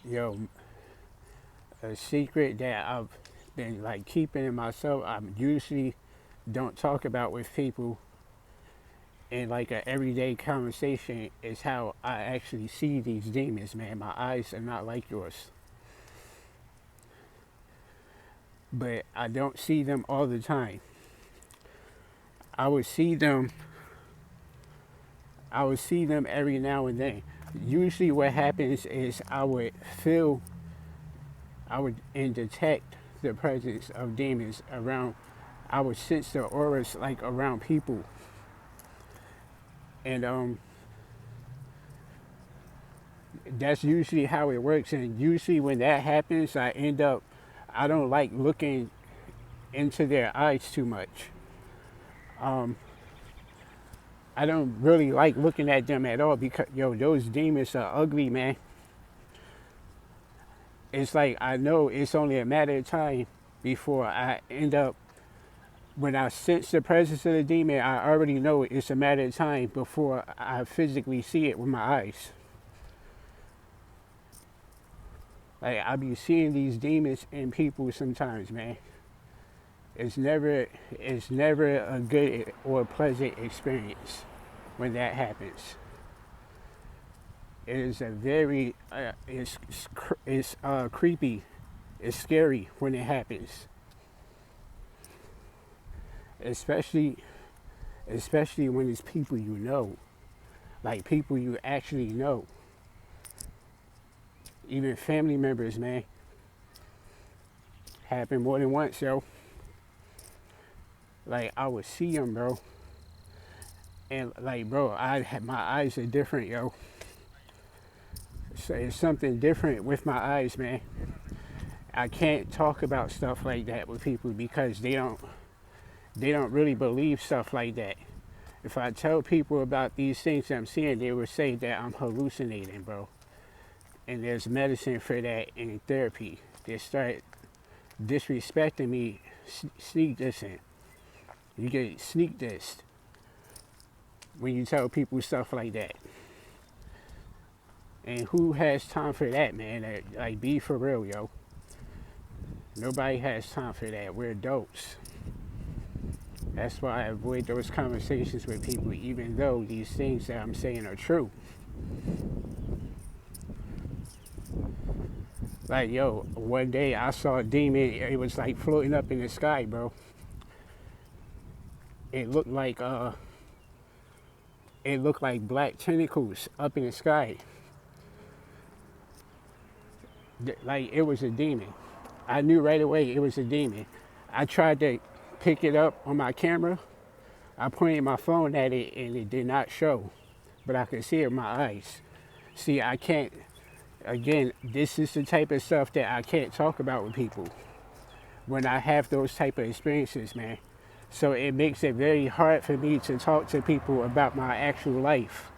Yo, a secret that I've been like keeping in myself, I usually don't talk about with people in like a everyday conversation is how I actually see these demons, man. My eyes are not like yours. But I don't see them all the time. I would see them I would see them every now and then. Usually what happens is I would and detect the presence of demons around. I would sense the auras like around people. And that's usually how it works. And usually when that happens, I don't like looking into their eyes too much. Um, I don't really like looking at them at all because, yo, those demons are ugly, man. It's like I know it's only a matter of time before I end up, when I sense the presence of the demon, I already know it's a matter of time before I physically see it with my eyes. Like I be seeing these demons in people sometimes, man. It's never it's never a good or pleasant experience when that happens. It is a very it's creepy. It's scary when it happens, especially especially when it's people you know, like people you actually know, even family members, man. Happened more than once, yo. Like I would see them, bro, and like, bro, I had my eyes are different, yo. So it's something different with my eyes, man. I can't talk about stuff like that with people because they don't really believe stuff like that. If I tell people about these things I'm seeing, they will say that I'm hallucinating, bro. And there's medicine for that in therapy. They start disrespecting me, sneak dissing. You get sneak dissed when you tell people stuff like that. And who has time for that, man? Like, be for real, yo. Nobody has time for that. We're adults. That's why I avoid those conversations with people, even though these things that I'm saying are true. Like, yo, one day I saw a demon. It was like floating up in the sky, bro. It looked like uh, it looked like black tentacles up in the sky. Like it was a demon. I knew right away it was a demon. I tried to pick it up on my camera. I pointed my phone at it and it did not show, but I could see it with my eyes. See, I can't, again, this is the type of stuff that I can't talk about with people when I have those type of experiences, man. So it makes it very hard for me to talk to people about my actual life.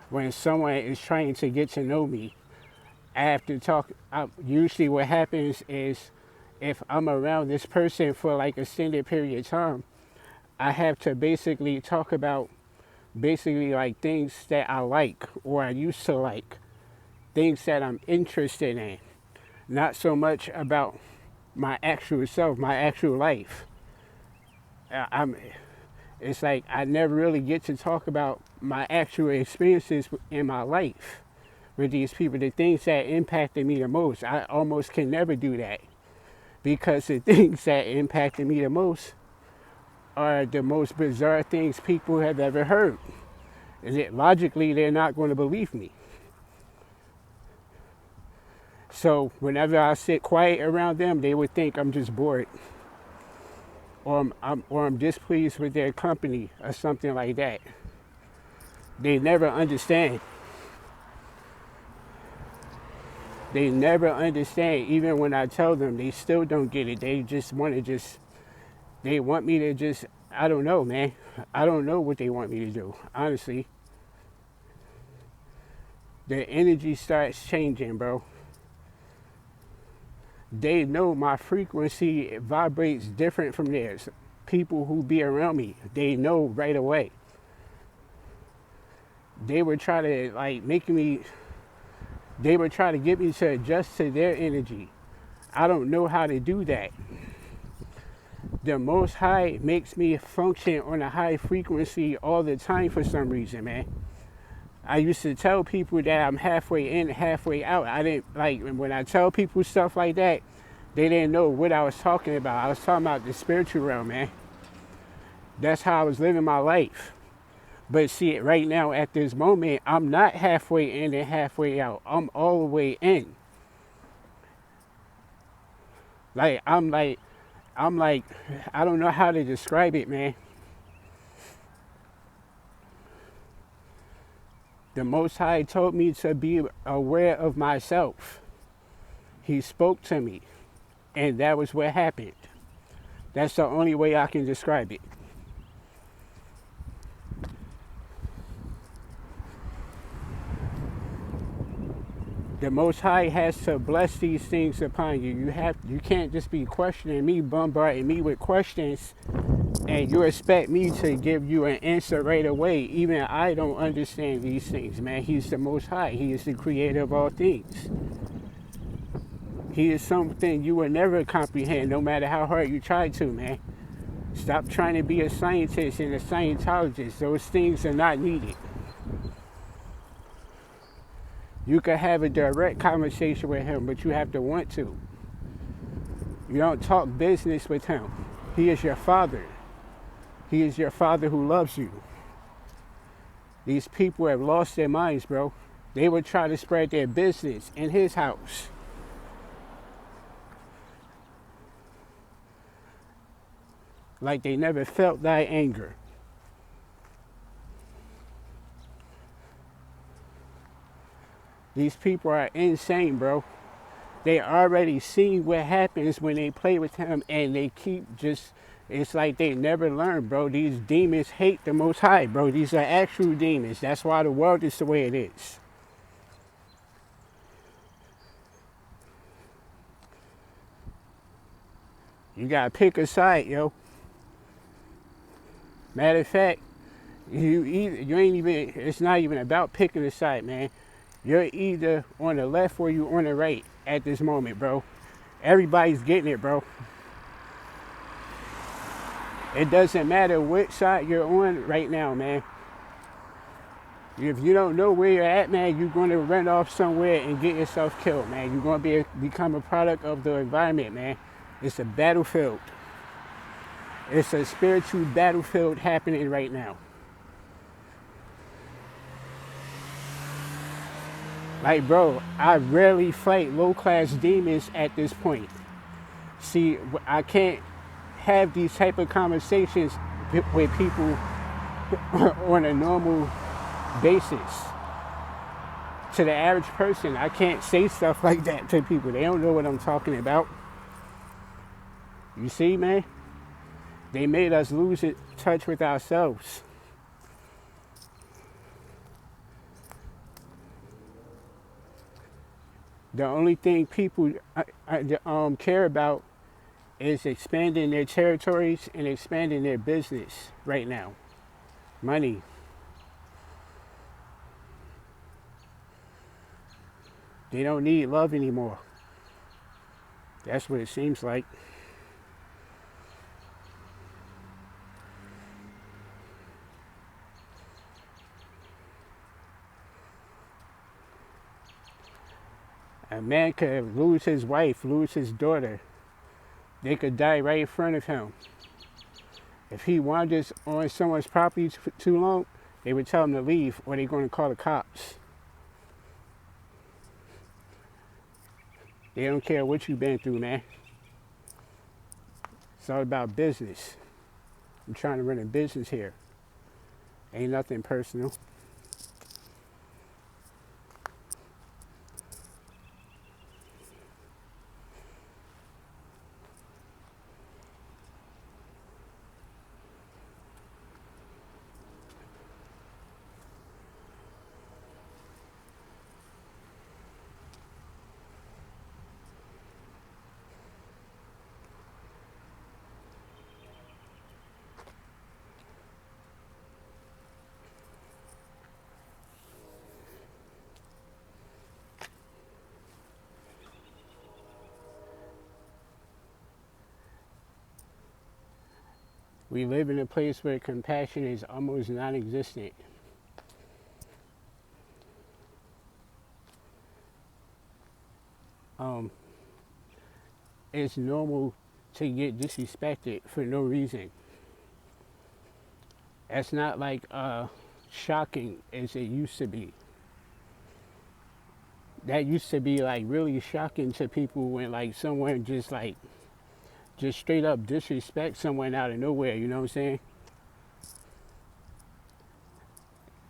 When someone is trying to get to know me, I have to talk. Usually, what happens is if I'm around this person for like a extended period of time, I have to basically talk about basically like things that I like or I used to like, things that I'm interested in, not so much about my actual self, my actual life. I'm. It's like I never really get to talk about my actual experiences in my life with these people, the things that impacted me the most. I almost can never do that because the things that impacted me the most are the most bizarre things people have ever heard. Is it logically they're not going to believe me? So whenever I sit quiet around them, they would think I'm just bored, or I'm displeased with their company or something like that. They never understand. They never understand. Even when I tell them, they still don't get it. They just want to just, they want me to just, I don't know, man. I don't know what they want me to do, honestly. Their energy starts changing, bro. They know my frequency vibrates different from theirs. People who be around me, they know right away. They would try to like make me They would try to get me to adjust to their energy. I don't know how to do that. The Most High makes me function on a high frequency all the time for some reason, man. I used to tell people that I'm halfway in, halfway out. I didn't like when I tell people stuff like that, they didn't know what I was talking about. I was talking about the spiritual realm, man. That's how I was living my life. But see, right now at this moment, I'm not halfway in and halfway out. I'm all the way in. Like I'm like, I don't know how to describe it, man. The Most High told me to be aware of myself. He spoke to me, and that was what happened. That's the only way I can describe it. The Most High has to bless these things upon you. You can't just be questioning me, bombarding me with questions, and you expect me to give you an answer right away. Even I don't understand these things, man. He's the Most High. He is the creator of all things. He is something you will never comprehend, no matter how hard you try to, man. Stop trying to be a scientist and a Scientologist. Those things are not needed. You can have a direct conversation with him, but you have to want to. You don't talk business with him. He is your father. He is your father who loves you. These people have lost their minds, bro. They would try to spread their business in his house. Like they never felt thy anger. These people are insane, bro. They already see what happens when they play with him, and they keep just, it's like they never learn, bro. These demons hate the Most High, bro. These are actual demons. That's why the world is the way it is. You gotta pick a side, yo. Matter of fact, you ain't even, it's not even about picking a side, man. You're either on the left or you on the right at this moment, bro. Everybody's getting it, bro. It doesn't matter which side you're on right now, man. If you don't know where you're at, man, you're going to run off somewhere and get yourself killed, man. You're going to become a product of the environment, man. It's a battlefield. It's a spiritual battlefield happening right now. Like, bro, I rarely fight low-class demons at this point. See, I can't have these type of conversations with people on a normal basis. To the average person, I can't say stuff like that to people. They don't know what I'm talking about. You see, man? They made us lose touch with ourselves. The only thing people care about is expanding their territories and expanding their business right now. Money. They don't need love anymore. That's what it seems like. A man could lose his wife, lose his daughter. They could die right in front of him. If he wanders on someone's property for too long, they would tell him to leave or they're going to call the cops. They don't care what you've been through, man. It's all about business. I'm trying to run a business here. Ain't nothing personal. We live in a place where compassion is almost non-existent. Um, it's normal to get disrespected for no reason. That's not like shocking as it used to be. That used to be like really shocking to people when like someone just straight up disrespect someone out of nowhere. You know what I'm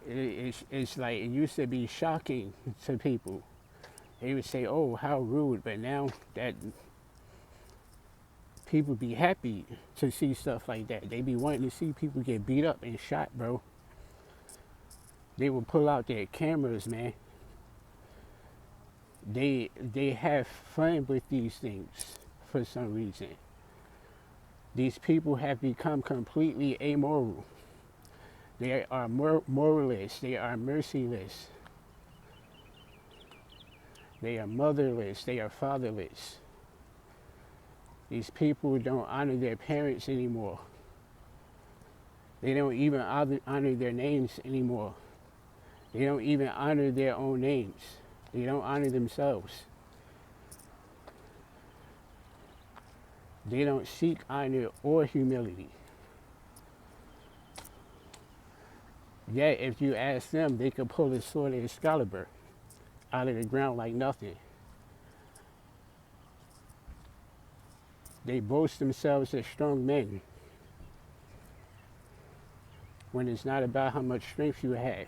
saying? It's like it used to be shocking to people. They would say, "Oh, how rude," but now that people be happy to see stuff like that. They be wanting to see people get beat up and shot, bro. They will pull out their cameras, man. They have fun with these things for some reason. These people have become completely amoral. They are moralists. They are merciless. They are motherless. They are fatherless. These people don't honor their parents anymore. They don't even honor their names anymore. They don't even honor their own names. They don't honor themselves. They don't seek honor or humility. Yet, if you ask them, they could pull a sword of Excalibur out of the ground like nothing. They boast themselves as strong men when it's not about how much strength you have.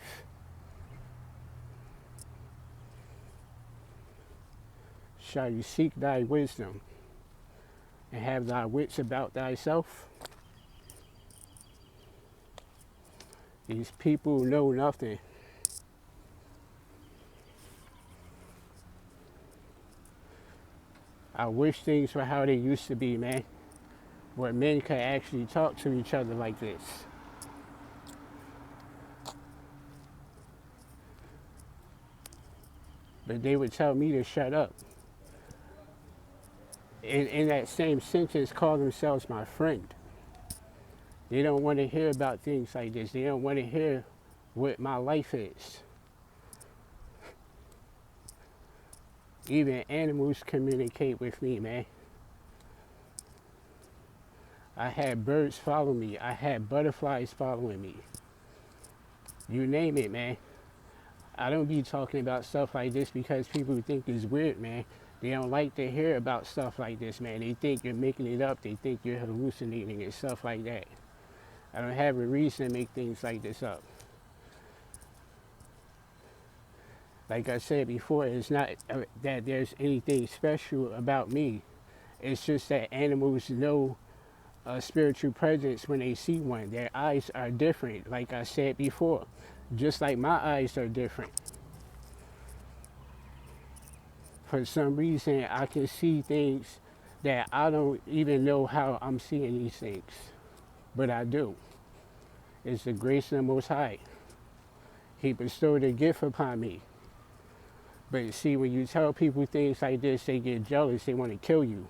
Shall you seek thy wisdom and have thy wits about thyself? These people know nothing. I wish things were how they used to be, man. Where men could actually talk to each other like this. But they would tell me to shut up. In that same sentence, call themselves my friend. They don't want to hear about things like this. They don't want to hear what my life is. Even animals communicate with me, man. I had birds follow me. I had butterflies following me. You name it, man. I don't be talking about stuff like this because people think it's weird, man. They don't like to hear about stuff like this, man. They think you're making it up. They think you're hallucinating and stuff like that. I don't have a reason to make things like this up. Like I said before, it's not that there's anything special about me. It's just that animals know a spiritual presence when they see one. Their eyes are different, like I said before. Just like my eyes are different. For some reason, I can see things that I don't even know how I'm seeing these things. But I do. It's the grace of the Most High. He bestowed a gift upon me. But see, when you tell people things like this, they get jealous. They want to kill you.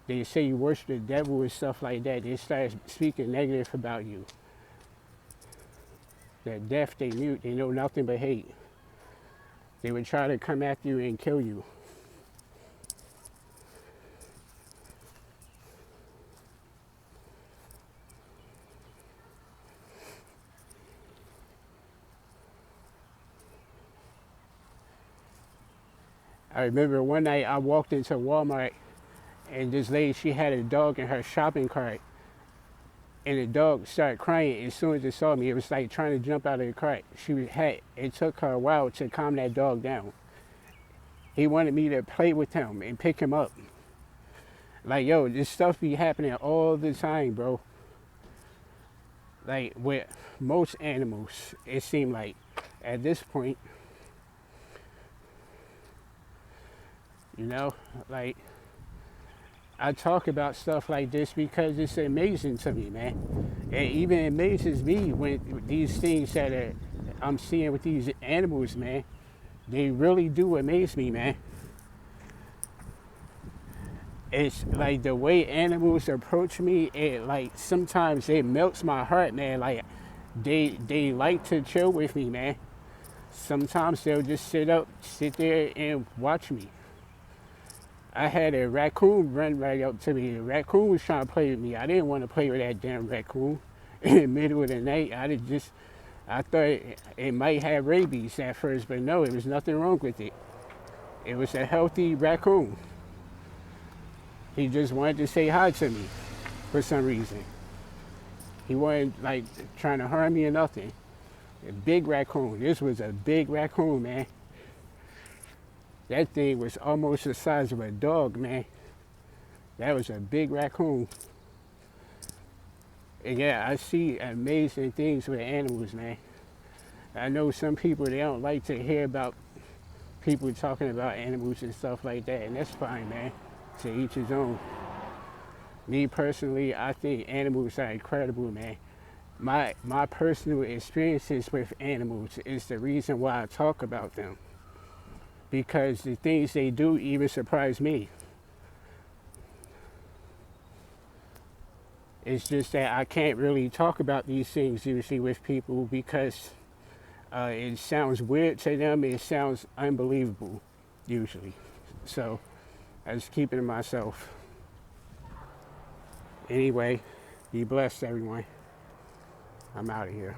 They say you worship the devil and stuff like that. They start speaking negative about you. They're deaf, they mute, they know nothing but hate. They would try to come after you and kill you. I remember one night I walked into Walmart and this lady, she had a dog in her shopping cart. And the dog started crying as soon as it saw me. It was like trying to jump out of the cart. It took her a while to calm that dog down. He wanted me to play with him and pick him up. Like, yo, this stuff be happening all the time, bro. Like, with most animals, it seemed like, at this point, you know, like, I talk about stuff like this because it's amazing to me, man. It even amazes me when these things that I'm seeing with these animals, man. They really do amaze me, man. It's like the way animals approach me, it like sometimes it melts my heart, man. Like they like to chill with me, man. Sometimes they'll just sit there and watch me. I had a raccoon run right up to me. The raccoon was trying to play with me. I didn't want to play with that damn raccoon. In the middle of the night, I thought it might have rabies at first, but no, there was nothing wrong with it. It was a healthy raccoon. He just wanted to say hi to me for some reason. He wasn't like trying to harm me or nothing. A big raccoon. This was a big raccoon, man. That thing was almost the size of a dog, man. That was a big raccoon. And yeah, I see amazing things with animals, man. I know some people, they don't like to hear about people talking about animals and stuff like that, and that's fine, man. To each his own. Me personally, I think animals are incredible, man. My personal experiences with animals is the reason why I talk about them. Because the things they do even surprise me. It's just that I can't really talk about these things usually with people because it sounds weird to them. It sounds unbelievable, usually. So I just keep it to myself. Anyway, be blessed, everyone. I'm out of here.